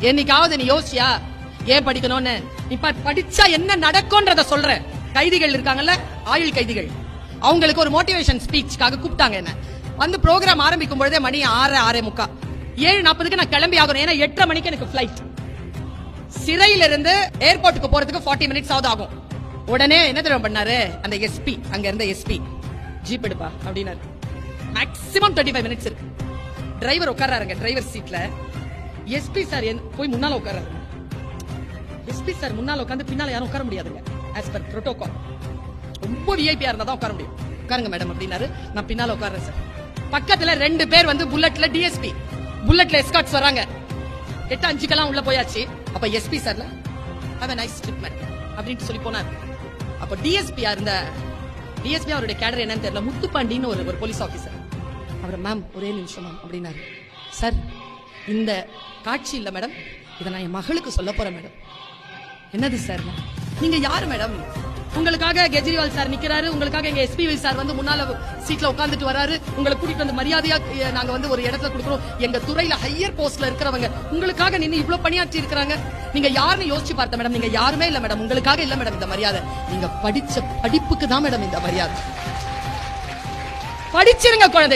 என்னைக்காவது நீ யோசியா ஏன் படிக்கணும்னு? நீ படிச்சா என்ன நடக்கும்ன்றத சொல்ற. கைதிகள் இருக்காங்கல்ல, ஆயுள் கைதிகள், அவங்களுக்கு ஒரு மோட்டிவேஷன் ஸ்பீச்சுக்காக கூப்பிட்டாங்க. என்ன வந்து ப்ரோக்ராம் ஆரம்பிக்கும் பொழுதே மணி 6:45 7:40 நான் கிளம்பி ஆகணும். ஏன்னா 8:30 மணிக்கு எனக்கு பிளைட். சிறையில இருந்து ஏர்போர்ட்டுக்கு போறதுக்கு 40 மினிட்ஸ் ஆகும். உடனே என்ன தெரியும் பண்ணாரு அந்த எஸ்பி, அங்க இருந்த எஸ்பி, ஜீப் எடுப்பா அப்படின்னாரு. மேக்ஸிமம் 35 மினிட்ஸ் இருக்கு. டிரைவர் உட்கார்றாருங்க டிரைவர் சீட்ல. எஸ்பி சார் போய் முன்னால உட்கார்றாரு. எஸ்பி சார் முன்னால உட்கார்ந்து பின்னால யாரும் உட்கார முடியாதுங்க. ஆஸ் பர் புரோட்டோகால் ரொம்ப விஐபியா இருந்தா தான் உட்கார முடியும். உட்காருங்க மேடம் அப்படின்னாரு. நான் பின்னால உட்கார்றேன் சார். பக்கத்துல 2 பேர் வந்து புல்லட்ல டிஎஸ்பி, புல்லட்ல எஸ்கார்ட்ஸ் வராங்க. 8:05 உள்ள போயாச்சு. அப்ப எஸ்பி சார்ல have a nice trip madam அப்படின்னு சொல்லி போனார். அப்ப டிஎஸ்பி இருந்த டிஎஸ்பி அவருடைய கேடர் என்னன்னு தெரியல, முத்துப்பாண்டின்னு ஒரு போலீஸ் ஆபீசர். அவர் மேம் ஒரே நிமிஷம் மேம் அப்படின்னாரு. சார் இந்த காட்சி இல்ல மேடம், இதை நான் என் மகளுக்கு சொல்ல போறேன் மேடம். என்னது சார்? நீங்க யாரு மேடம்? உங்களுக்காக கெஜ்ரிவால் சார் நிக்கிறாரு, உங்களுக்காக எங்க எஸ்பி சார் வந்து முன்னால சீட்ல உட்கார்ந்துட்டு வராரு, உங்களை கூட்டிட்டு வந்து மரியாதையா நாங்க வந்து ஒரு இடத்துல கொடுக்கிறோம். எங்க துறையில ஹையர் போஸ்ட்ல இருக்கிறவங்க உங்களுக்காக நின்னு இவ்வளவு பணியாற்றி இருக்காங்க. நீங்க யாருன்னு யோசிச்சு பார்த்த மேடம்? நீங்க யாருமே இல்ல மேடம், உங்களுக்காக இல்ல மேடம் இந்த மரியாதை. நீங்க படிச்ச படிப்புக்கு தான் மேடம் இந்த மரியாதை. படிச்சிருங்க குழந்தை.